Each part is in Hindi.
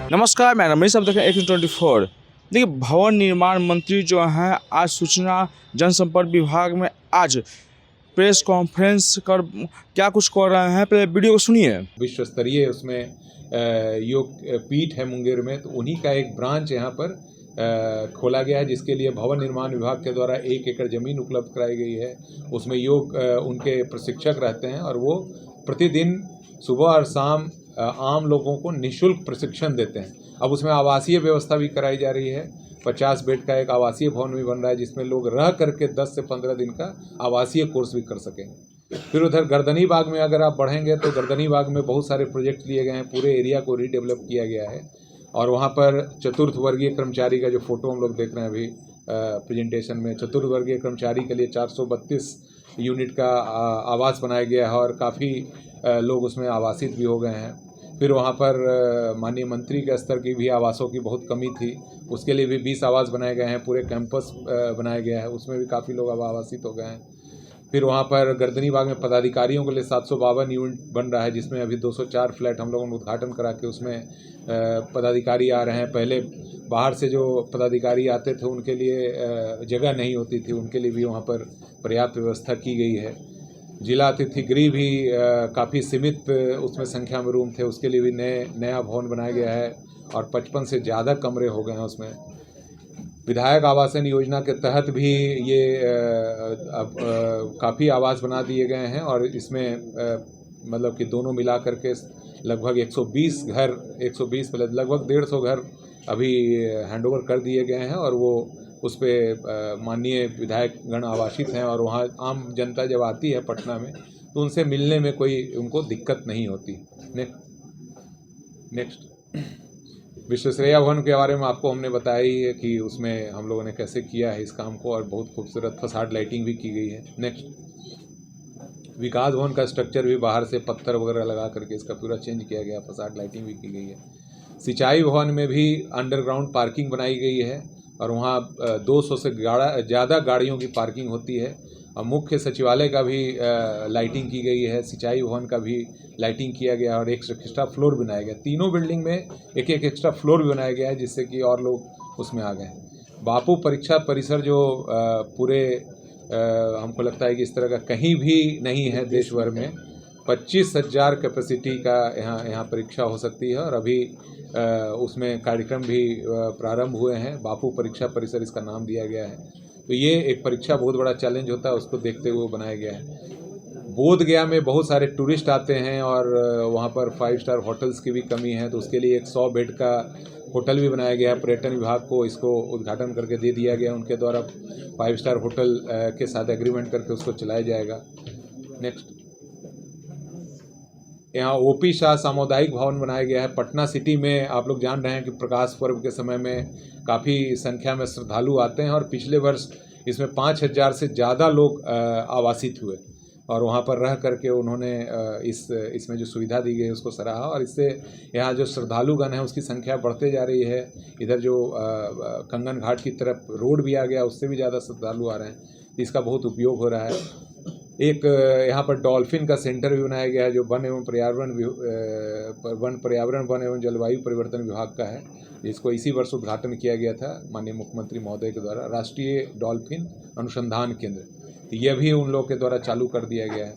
नमस्कार, मैं रमेश, आप देख रहे हैं AK24। देखिए, भवन निर्माण मंत्री जो हैं आज सूचना जनसंपर्क विभाग में आज प्रेस कॉन्फ्रेंस कर क्या कुछ कर रहे हैं, पहले वीडियो को सुनिए। विश्व स्तरीय उसमें योग पीठ है मुंगेर में, तो उन्हीं का एक ब्रांच यहाँ पर खोला गया है, जिसके लिए भवन निर्माण विभाग के द्वारा 1 एकड़ ज़मीन उपलब्ध कराई गई है। उसमें योग उनके प्रशिक्षक रहते हैं और वो प्रतिदिन सुबह और शाम आम लोगों को निःशुल्क प्रशिक्षण देते हैं। अब उसमें आवासीय व्यवस्था भी कराई जा रही है। 50 बेड का एक आवासीय भवन भी बन रहा है, जिसमें लोग रह करके 10 से 15 दिन का आवासीय कोर्स भी कर सकेंगे। फिर उधर गर्दनी बाग में अगर आप बढ़ेंगे तो गर्दनी बाग में बहुत सारे प्रोजेक्ट लिए गए हैं, पूरे एरिया को रीडेवलप किया गया है। और वहाँ पर चतुर्थ वर्गीय कर्मचारी का जो फोटो हम लोग देख रहे हैं अभी प्रेजेंटेशन में, चतुर्थ वर्गीय कर्मचारी के लिए 432 यूनिट का आवास बनाया गया है और काफ़ी लोग उसमें आवासित भी हो गए हैं। फिर वहाँ पर माननीय मंत्री के स्तर की भी आवासों की बहुत कमी थी, उसके लिए भी 20 आवास बनाए गए हैं, पूरे कैंपस बनाया गया है, उसमें भी काफ़ी लोग अब आवासित हो गए हैं। फिर वहाँ पर गर्दनी बाग में पदाधिकारियों के लिए 752 यूनिट बन रहा है, जिसमें अभी 204 फ्लैट हम लोगों ने उद्घाटन करा के उसमें पदाधिकारी आ रहे हैं। पहले बाहर से जो पदाधिकारी आते थे उनके लिए जगह नहीं होती थी, उनके लिए भी वहाँ पर पर्याप्त व्यवस्था की गई है। जिला अतिथि गृह भी काफ़ी सीमित उसमें संख्या में रूम थे, उसके लिए भी नया भवन बनाया गया है और 55 से ज़्यादा कमरे हो गए हैं उसमें। विधायक आवासन योजना के तहत भी ये अब काफ़ी आवास बना दिए गए हैं और इसमें मतलब कि दोनों मिला करके लगभग 120 घर, 120 लगभग 150 घर अभी हैंडओवर कर दिए गए हैं और वो उस पर माननीय विधायकगण आवासित हैं और वहाँ आम जनता जब आती है पटना में तो उनसे मिलने में कोई उनको दिक्कत नहीं होती। नेक्स्ट विश्वेश्वरैया भवन के बारे में आपको हमने बताया ही है कि उसमें हम लोगों ने कैसे किया है इस काम को और बहुत खूबसूरत फसाड लाइटिंग भी की गई है। नेक्स्ट विकास भवन का स्ट्रक्चर भी बाहर से पत्थर वगैरह लगा करके इसका पूरा चेंज किया गया, फसाड लाइटिंग भी की गई है। सिंचाई भवन में भी अंडरग्राउंड पार्किंग बनाई गई है और वहाँ 200 से ज़्यादा गाड़ियों की पार्किंग होती है और मुख्य सचिवालय का भी लाइटिंग की गई है, सिंचाई भवन का भी लाइटिंग किया गया और एक एक्स्ट्रा फ्लोर बनाया गया। तीनों बिल्डिंग में एक एक एक्स्ट्रा फ्लोर भी बनाया गया है, जिससे कि और लोग उसमें आ गए। बापू परीक्षा परिसर जो पूरे हमको लगता है कि इस तरह का कहीं भी नहीं है देश भर में। 25,000 कैपेसिटी का यहाँ परीक्षा हो सकती है और अभी उसमें कार्यक्रम भी प्रारंभ हुए हैं। बापू परीक्षा परिसर इसका नाम दिया गया है। तो ये एक परीक्षा बहुत बड़ा चैलेंज होता है, उसको देखते हुए बनाया गया है। बोधगया में बहुत सारे टूरिस्ट आते हैं और वहाँ पर 5 स्टार होटल्स की भी कमी है, तो उसके लिए एक 100 बेड का होटल भी बनाया गया है। पर्यटन विभाग को इसको उद्घाटन करके दे दिया गया, उनके द्वारा 5 स्टार होटल के साथ एग्रीमेंट करके उसको चलाया जाएगा। नेक्स्ट यहाँ OP शाह सामुदायिक भवन बनाया गया है। पटना सिटी में आप लोग जान रहे हैं कि प्रकाश पर्व के समय में काफ़ी संख्या में श्रद्धालु आते हैं और पिछले वर्ष इसमें 5,000 से ज़्यादा लोग आवासित हुए और वहाँ पर रह करके उन्होंने इसमें जो सुविधा दी गई उसको सराहा और इससे यहाँ जो श्रद्धालुगण हैं उसकी संख्या बढ़ते जा रही है। इधर जो कंगन घाट की तरफ रोड भी आ गया, उससे भी ज़्यादा श्रद्धालु आ रहे हैं, इसका बहुत उपयोग हो रहा है। एक यहाँ पर डॉल्फिन का सेंटर भी बनाया गया है जो वन पर्यावरण वन एवं जलवायु परिवर्तन विभाग का है, जिसको इसी वर्ष उद्घाटन किया गया था माननीय मुख्यमंत्री महोदय के द्वारा। राष्ट्रीय डॉल्फिन अनुसंधान केंद्र यह भी उन लोगों के द्वारा चालू कर दिया गया है।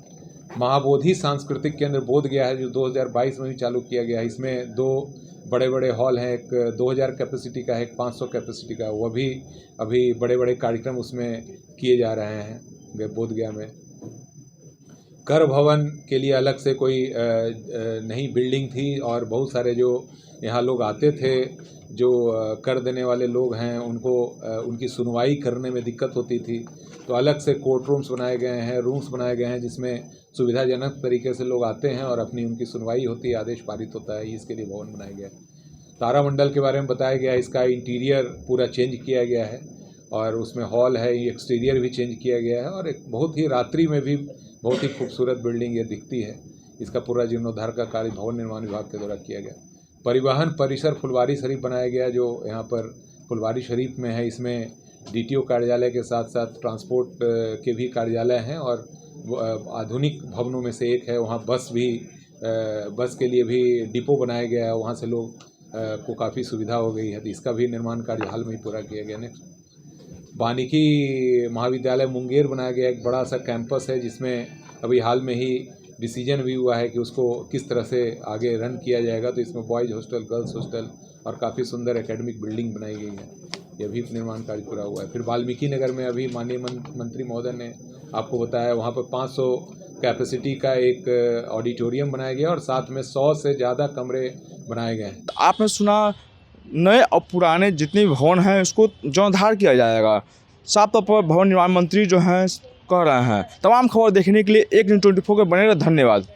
महाबोधि सांस्कृतिक केंद्र बोध गया है जो 2022 में भी चालू किया गया है। इसमें 2 बड़े बड़े हॉल हैं, एक 2000 कैपेसिटी का है, एक 500 कैपेसिटी का। वह भी अभी बड़े बड़े कार्यक्रम उसमें किए जा रहे हैं बोध गया में। कर भवन के लिए अलग से कोई नई बिल्डिंग थी और बहुत सारे जो यहाँ लोग आते थे जो कर देने वाले लोग हैं उनको उनकी सुनवाई करने में दिक्कत होती थी, तो अलग से कोर्ट रूम्स बनाए गए हैं, रूम्स बनाए गए हैं जिसमें सुविधाजनक तरीके से लोग आते हैं और अपनी उनकी सुनवाई होती है, आदेश पारित होता है। इसके लिए भवन बनाया गया है। तारामंडल के बारे में बताया गया है, इसका इंटीरियर पूरा चेंज किया गया है और उसमें हॉल है, एक्सटीरियर भी चेंज किया गया है और एक बहुत ही रात्रि में भी बहुत ही खूबसूरत बिल्डिंग ये दिखती है। इसका पूरा जीर्णोद्धार का कार्य भवन निर्माण विभाग के द्वारा किया गया। परिवहन परिसर फुलवारी शरीफ बनाया गया जो यहाँ पर फुलवारी शरीफ में है। इसमें DTO कार्यालय के साथ साथ ट्रांसपोर्ट के भी कार्यालय हैं और आधुनिक भवनों में से एक है। वहाँ बस के लिए भी डिपो बनाया गया है, वहाँ से लोग को काफ़ी सुविधा हो गई है, तो इसका भी निर्माण कार्य हाल में ही पूरा किया गया। नेक्स्ट, वानिकी महाविद्यालय मुंगेर बनाया गया, एक बड़ा सा कैंपस है जिसमें अभी हाल में ही डिसीजन भी हुआ है कि उसको किस तरह से आगे रन किया जाएगा। तो इसमें बॉयज़ हॉस्टल, गर्ल्स हॉस्टल और काफ़ी सुंदर एकेडमिक बिल्डिंग बनाई गई है, यह भी निर्माण कार्य पूरा हुआ है। फिर वाल्मीकि नगर में अभी माननीय मंत्री महोदय ने आपको बताया, वहाँ पर 500 कैपेसिटी का एक ऑडिटोरियम बनाया गया और साथ में 100 से ज़्यादा कमरे बनाए गए हैं। आपने सुना नए और पुराने जितने भी भवन हैं उसको जीर्णोद्धार किया जाएगा, साफ तौर पर भवन निर्माण मंत्री जो हैं कह रहे हैं। तमाम खबर देखने के लिए एक न्यूज़ 24 के बने रहे। धन्यवाद।